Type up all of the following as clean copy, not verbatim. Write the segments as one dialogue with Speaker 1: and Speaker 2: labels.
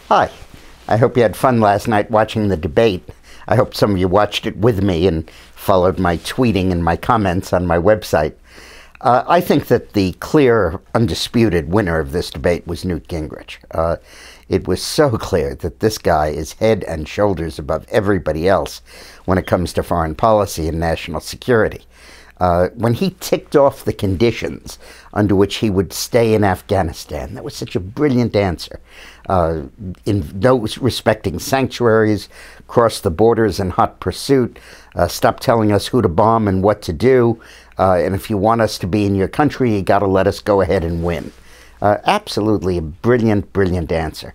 Speaker 1: Hi. I hope you had fun last night watching the debate. I hope some of you watched it with me and followed my tweeting and my comments on my website. I think that the clear, undisputed winner of this debate was Newt Gingrich. It was so clear that this guy is head and shoulders above everybody else when it comes to foreign policy and national security. When he ticked off the conditions under which he would stay in Afghanistan, that was such a brilliant answer. In those respecting sanctuaries, cross the borders in hot pursuit, stop telling us who to bomb and what to do, and if you want us to be in your country, you got to let us go ahead and win. Absolutely a brilliant, brilliant answer.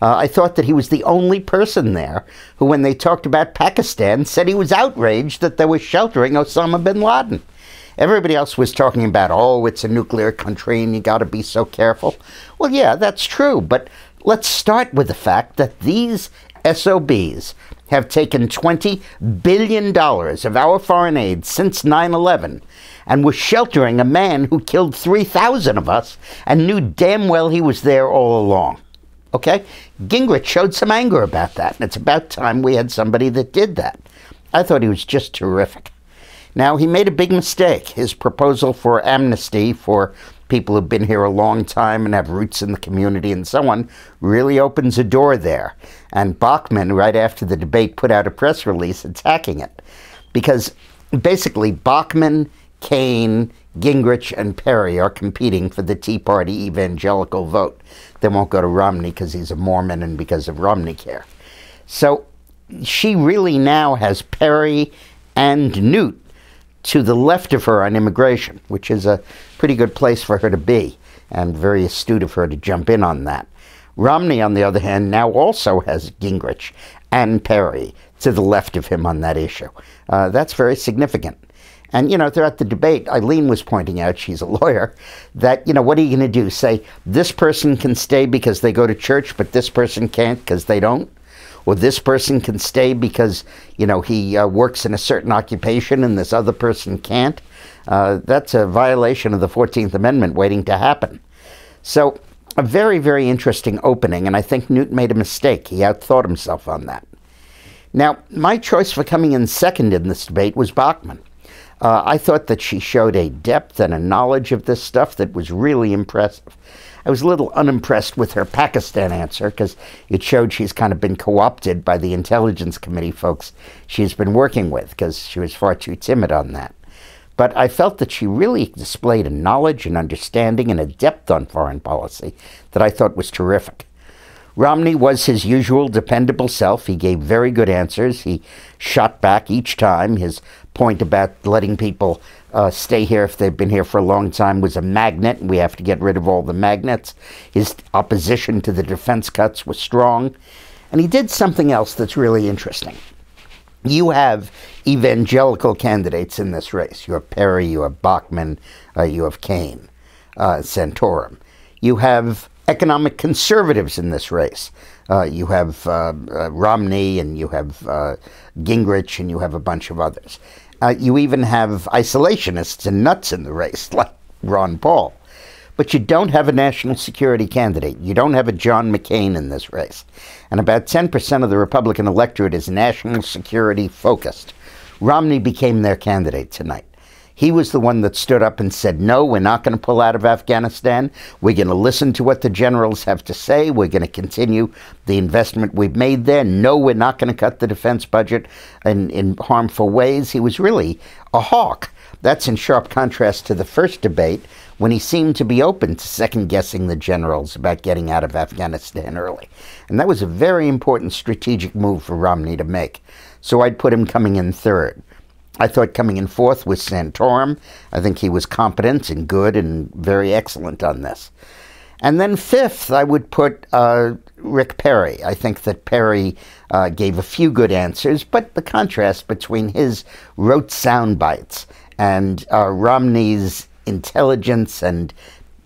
Speaker 1: I thought that he was the only person there who, when they talked about Pakistan, said he was outraged that they were sheltering Osama bin Laden. Everybody else was talking about, oh, it's a nuclear country and you got to be so careful. Well, yeah, that's true, but let's start with the fact that these SOBs have taken $20 billion of our foreign aid since 9/11 and were sheltering a man who killed 3,000 of us and knew damn well he was there all along. Okay? Gingrich showed some anger about that, and it's about time we had somebody that did that. I thought he was just terrific. Now, he made a big mistake. His proposal for amnesty for people who've been here a long time and have roots in the community and so on really opens a door there. And Bachmann, right after the debate, put out a press release attacking it. Because basically, Bachmann, Kaine, Gingrich, and Perry are competing for the Tea Party evangelical vote. They won't go to Romney because he's a Mormon and because of Romney Care. So she really now has Perry and Newt to the left of her on immigration, which is a pretty good place for her to be, and very astute of her to jump in on that. Romney, on the other hand, now also has Gingrich and Perry to the left of him on that issue. That's very significant. And, you know, throughout the debate, Eileen was pointing out, she's a lawyer, that, you know, what are you going to do? Say, this person can stay because they go to church, but this person can't because they don't? Or this person can stay because, you know, he works in a certain occupation and this other person can't? That's a violation of the 14th Amendment waiting to happen. So, a very, very interesting opening, and I think Newt made a mistake. He outthought himself on that. Now, my choice for coming in second in this debate was Bachmann. I thought that she showed a depth and a knowledge of this stuff that was really impressive. I was a little unimpressed with her Pakistan answer because it showed she's kind of been co-opted by the Intelligence Committee folks she's been working with because she was far too timid on that. But I felt that she really displayed a knowledge and understanding and a depth on foreign policy that I thought was terrific. Romney was his usual dependable self. He gave very good answers. He shot back each time. His point about letting people stay here if they've been here for a long time was a magnet, and we have to get rid of all the magnets. His opposition to the defense cuts was strong. And he did something else that's really interesting. You have evangelical candidates in this race. You have Perry, you have Bachmann, you have Kaine, Santorum. You have economic conservatives in this race. You have Romney, and you have Gingrich, and you have a bunch of others. You even have isolationists and nuts in the race, like Ron Paul. But you don't have a national security candidate. You don't have a John McCain in this race. And about 10% of the Republican electorate is national security focused. Romney became their candidate tonight. He was the one that stood up and said, no, we're not going to pull out of Afghanistan. We're going to listen to what the generals have to say. We're going to continue the investment we've made there. No, we're not going to cut the defense budget in harmful ways. He was really a hawk. That's in sharp contrast to the first debate, when he seemed to be open to second-guessing the generals about getting out of Afghanistan early. And that was a very important strategic move for Romney to make. So I'd put him coming in third. I thought coming in fourth was Santorum. I think he was competent and good and very excellent on this. And then fifth, I would put Rick Perry. I think that Perry gave a few good answers, but the contrast between his rote sound bites and Romney's intelligence and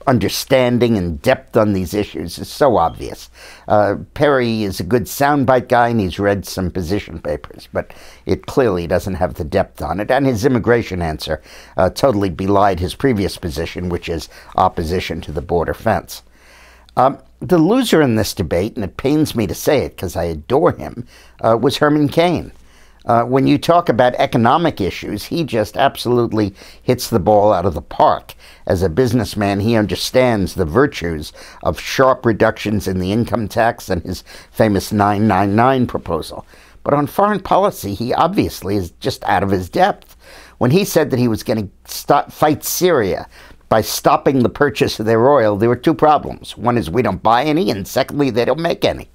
Speaker 1: understanding and depth on these issues is so obvious. Perry is a good soundbite guy, and he's read some position papers, but it clearly doesn't have the depth on it. And his immigration answer totally belied his previous position, which is opposition to the border fence. the loser in this debate, and it pains me to say it because I adore him, was Herman Cain. When you talk about economic issues, he just absolutely hits the ball out of the park. As a businessman, he understands the virtues of sharp reductions in the income tax and his famous 999 proposal. But on foreign policy, he obviously is just out of his depth. When he said that he was going to fight Syria by stopping the purchase of their oil, there were two problems. One is we don't buy any, and secondly, they don't make any.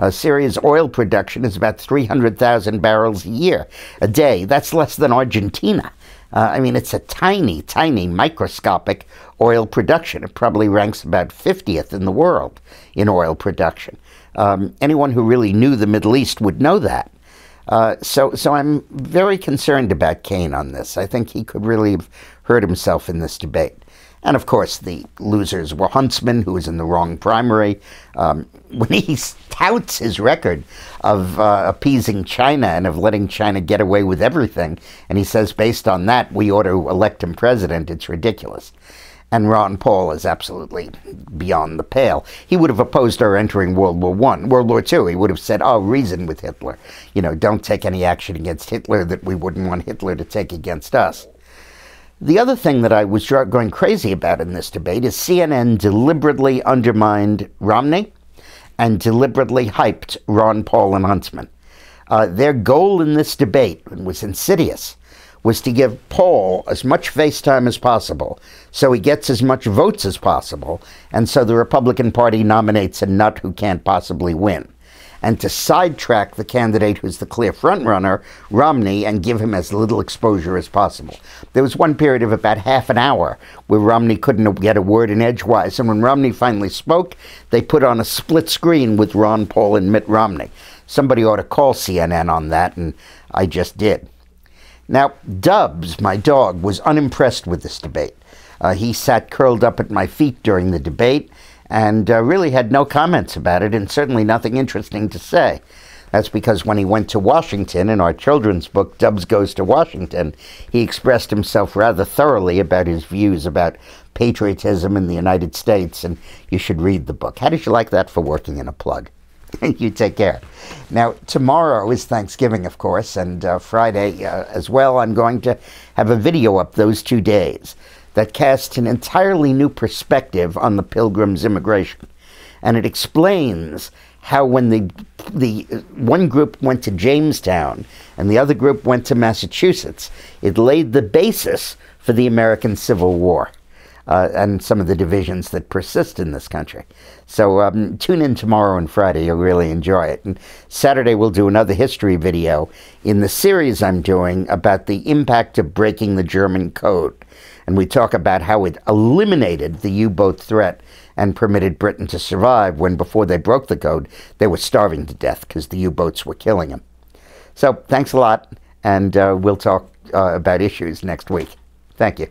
Speaker 1: Syria's oil production is about 300,000 barrels a day. That's less than Argentina. I mean, it's a tiny, tiny, microscopic oil production. It probably ranks about 50th in the world in oil production. Anyone who really knew the Middle East would know that. So I'm very concerned about Cain on this. I think he could really have hurt himself in this debate. And, of course, the losers were Huntsman, who was in the wrong primary. When he touts his record of appeasing China and of letting China get away with everything, and he says based on that we ought to elect him president, it's ridiculous. And Ron Paul is absolutely beyond the pale. He would have opposed our entering World War I. World War II, he would have said, oh, reason with Hitler. You know, don't take any action against Hitler that we wouldn't want Hitler to take against us. The other thing that I was going crazy about in this debate is CNN deliberately undermined Romney and deliberately hyped Ron Paul and Huntsman. Their goal in this debate, and was insidious, was to give Paul as much face time as possible so he gets as much votes as possible, and so the Republican Party nominates a nut who can't possibly win, and to sidetrack the candidate who's the clear frontrunner, Romney, and give him as little exposure as possible. There was one period of about half an hour where Romney couldn't get a word in edgewise, and when Romney finally spoke, they put on a split screen with Ron Paul and Mitt Romney. Somebody ought to call CNN on that, and I just did. Now, Dubs, my dog, was unimpressed with this debate. He sat curled up at my feet during the debate, and really had no comments about it, and certainly nothing interesting to say. That's because when he went to Washington, in our children's book, Dubs Goes to Washington, he expressed himself rather thoroughly about his views about patriotism in the United States, and you should read the book. How did you like that for working in a plug? You take care. Now, tomorrow is Thanksgiving, of course, and Friday as well. I'm going to have a video up those 2 days that casts an entirely new perspective on the Pilgrims' immigration. And it explains how when the one group went to Jamestown and the other group went to Massachusetts, it laid the basis for the American Civil War and some of the divisions that persist in this country. So tune in tomorrow and Friday. You'll really enjoy it. And Saturday we'll do another history video in the series I'm doing about the impact of breaking the German Code. And we talk about how it eliminated the U-boat threat and permitted Britain to survive when, before they broke the code, they were starving to death because the U-boats were killing them. So thanks a lot, and we'll talk about issues next week. Thank you.